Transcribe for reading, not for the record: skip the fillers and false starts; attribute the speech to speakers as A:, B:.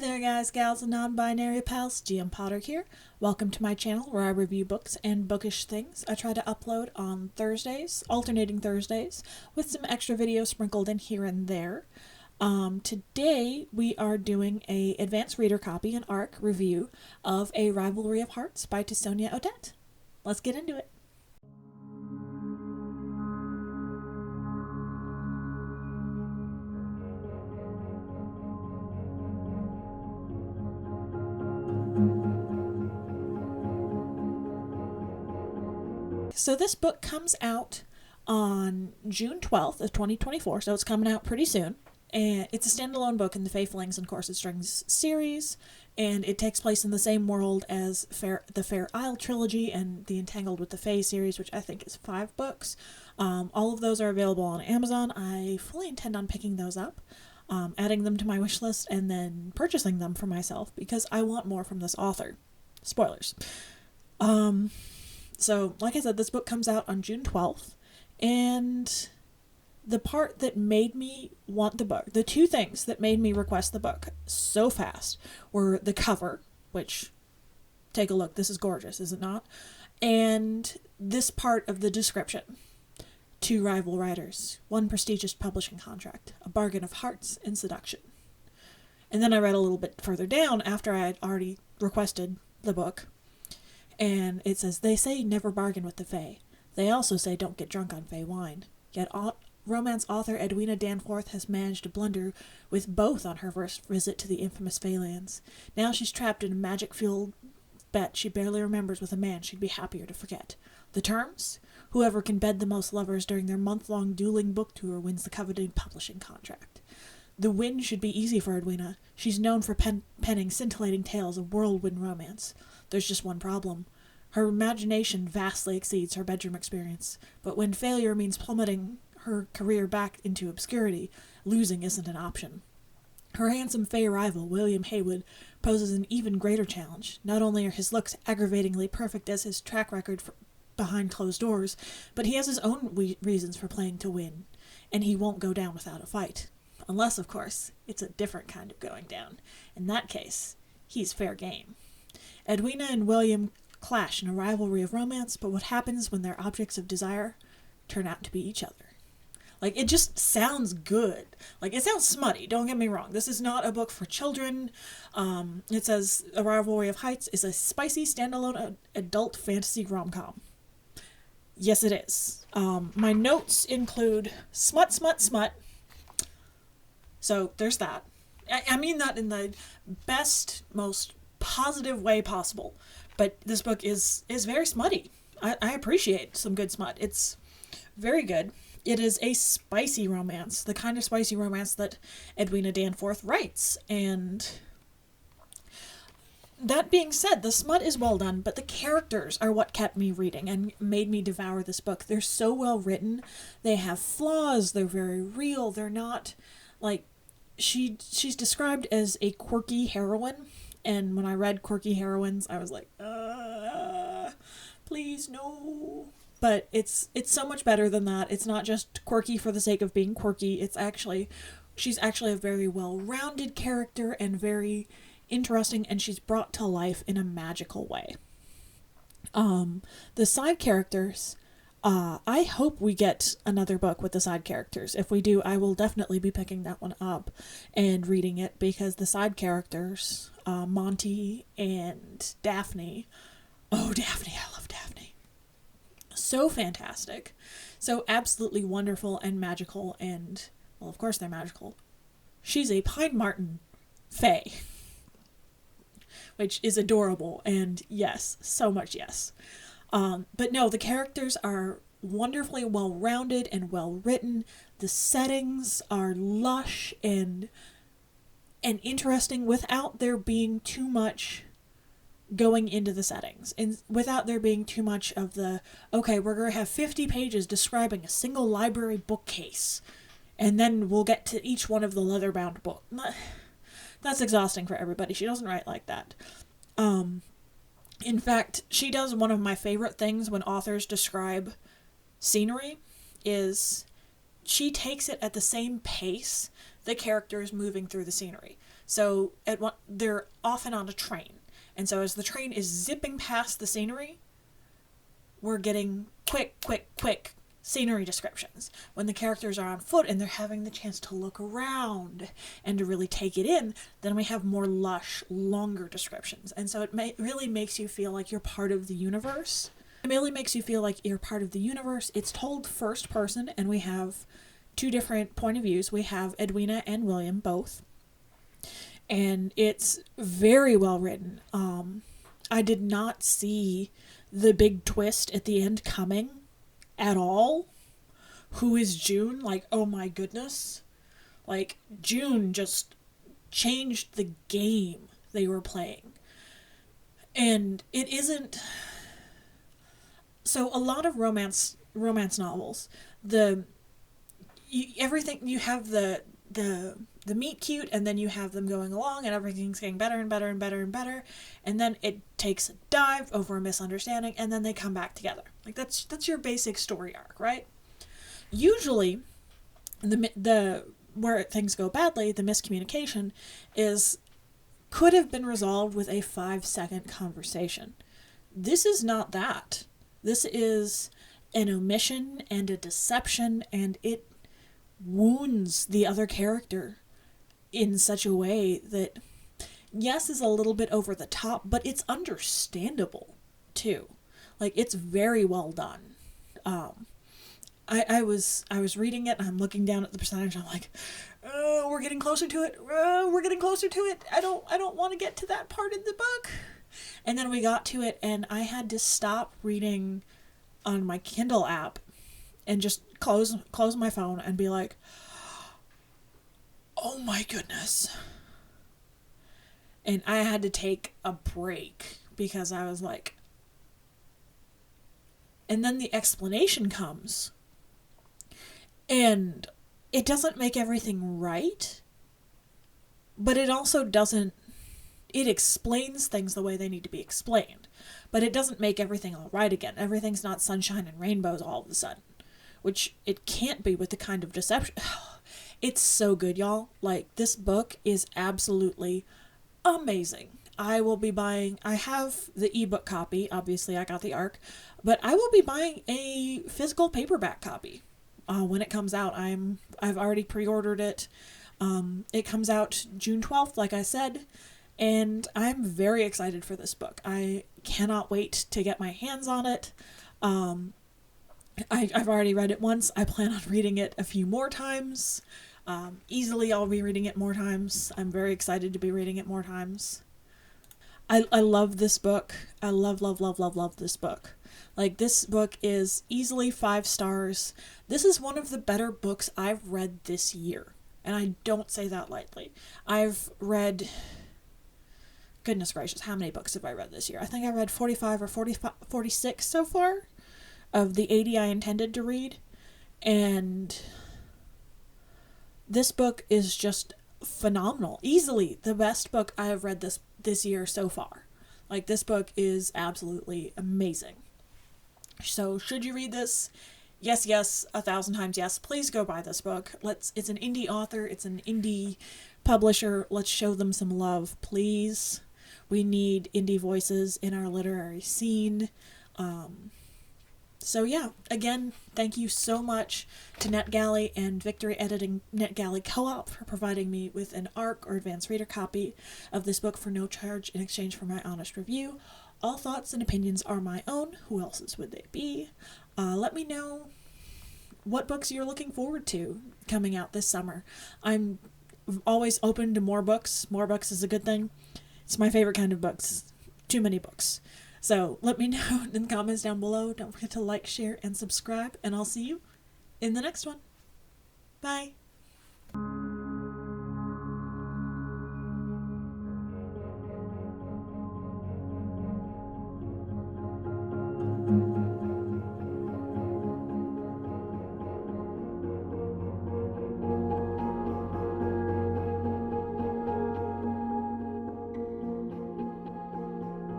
A: there guys, gals, and non-binary pals, GM Potter here. Welcome to my channel where I review books and bookish things. I try to upload on Thursdays, alternating Thursdays, with some extra videos sprinkled in here and there. Today we are doing a advanced reader copy and ARC review of A Rivalry of Hearts by Tessonja Odette. Let's get into it. So this book comes out on June 12th of 2024, so it's coming out pretty soon. And it's a standalone book in the Faithlings and Corset Strings series, and it takes place in the same world as the Fair Isle trilogy and the Entangled with the Fae series, which I think is 5 books. All of those are available on Amazon. I fully intend on picking those up, adding them to my wish list, and then purchasing them for myself because I want more from this author. Spoilers. So, like I said, this book comes out on June 12th, and the part that made me want the book, the two things that made me request the book so fast were the cover, which, take a look, this is gorgeous, is it not? And this part of the description. 2 rival writers, 1 prestigious publishing contract, a bargain of hearts and seduction. And then I read a little bit further down after I had already requested the book. And it says, they say never bargain with the Fae. They also say don't get drunk on Fae wine. Yet romance author Edwina Danforth has managed to blunder with both on her first visit to the infamous Faelands. Now she's trapped in a magic-fueled bet she barely remembers with a man she'd be happier to forget. The terms? Whoever can bed the most lovers during their month-long dueling book tour wins the coveted publishing contract. The win should be easy for Edwina. She's known for penning scintillating tales of whirlwind romance. There's just one problem. Her imagination vastly exceeds her bedroom experience, but when failure means plummeting her career back into obscurity, losing isn't an option. Her handsome Fae rival, William Haywood, poses an even greater challenge. Not only are his looks aggravatingly perfect as his track record behind closed doors, but he has his own reasons for playing to win, and he won't go down without a fight. Unless, of course, it's a different kind of going down. In that case, he's fair game. Edwina and William clash in a rivalry of romance, but what happens when their objects of desire turn out to be each other? Like, it just sounds good. Like, it sounds smutty, don't get me wrong. This is not a book for children. It says A Rivalry of Heights is a spicy, standalone adult fantasy rom-com. Yes, it is. My notes include smut, smut, smut. So, there's that. I mean that in the best, most positive way possible. But this book is very smutty. I appreciate some good smut. It's very good. It is a spicy romance, the kind of spicy romance that Edwina Danforth writes. And that being said, the smut is well done, but the characters are what kept me reading and made me devour this book. They're so well written. They have flaws. They're very real. They're not like... She's described as a quirky heroine. And when I read quirky heroines, I was like, please, no. But it's so much better than that. It's not just quirky for the sake of being quirky. She's actually a very well-rounded character and very interesting, and she's brought to life in a magical way. The side characters, I hope we get another book with the side characters. If we do, I will definitely be picking that one up and reading it, because the side characters, Monty and Daphne, Daphne, I love Daphne. So fantastic. So absolutely wonderful and magical, and, well, of course they're magical. She's a Pine Marten Fae, which is adorable, and yes, so much yes. But no, the characters are wonderfully well-rounded and well-written. The settings are lush and interesting without there being too much going into the settings, and without there being too much of the, okay, we're going to have 50 pages describing a single library bookcase, and then we'll get to each one of the leather-bound books. That's exhausting for everybody. She doesn't write like that. In fact, she does one of my favorite things when authors describe scenery, is she takes it at the same pace the character is moving through the scenery. So they're often on a train. And so as the train is zipping past the scenery, we're getting quick scenery descriptions. When the characters are on foot and they're having the chance to look around and to really take it in, then we have more lush, longer descriptions. And so it really makes you feel like you're part of the universe. It really makes you feel like you're part of the universe. It's told first person, and we have two different point of views. We have Edwina and William both. And it's very well written. I did not see the big twist at the end coming at all. Who is June? Like, oh my goodness. Like, June just changed the game they were playing. And it isn't... So a lot of romance novels, everything, you have the meet cute, and then you have them going along and everything's getting better and better and better and better, and then it takes a dive over a misunderstanding, and then they come back together. Like, that's your basic story arc, right? Usually the where things go badly, the miscommunication could have been resolved with a 5-second conversation. This is not that. This is an omission and a deception, and it wounds the other character in such a way that, yes, is a little bit over the top, but it's understandable too. Like, it's very well done. I was reading it, and I'm looking down at the percentage, and I'm like, oh, we're getting closer to it. We're getting closer to it. I don't want to get to that part in the book. And then we got to it, and I had to stop reading on my Kindle app and just close my phone and be like, oh my goodness. And I had to take a break because I was like... And then the explanation comes, and it doesn't make everything right, but it also doesn't... It explains things the way they need to be explained, but it doesn't make everything all right again. Everything's not sunshine and rainbows all of a sudden, which it can't be with the kind of deception. It's so good, y'all. Like, this book is absolutely amazing. I have the ebook copy. Obviously, I got the ARC, but I will be buying a physical paperback copy when it comes out. I've already pre-ordered it. It comes out June 12th, like I said. And I'm very excited for this book. I cannot wait to get my hands on it. I've already read it once. I plan on reading it a few more times. Easily I'll be reading it more times. I'm very excited to be reading it more times. I love this book. I love this book. Like, this book is easily 5 stars. This is one of the better books I've read this year. And I don't say that lightly. I've read... Goodness gracious, how many books have I read this year? I think I read 45 or 46 so far of the 80 I intended to read. And this book is just phenomenal. Easily the best book I have read this year so far. Like, this book is absolutely amazing. So, should you read this? Yes, 1,000 times yes. Please go buy this book. It's an indie author. It's an indie publisher. Let's show them some love, please. We need indie voices in our literary scene. So yeah, again, thank you so much to NetGalley and Victory Editing NetGalley Co-op for providing me with an ARC or advanced reader copy of this book for no charge in exchange for my honest review. All thoughts and opinions are my own. Who else's would they be? Let me know what books you're looking forward to coming out this summer. I'm always open to more books. More books is a good thing. It's my favorite kind of books. Too many books. So let me know in the comments down below. Don't forget to like, share, and subscribe, and I'll see you in the next one. Bye.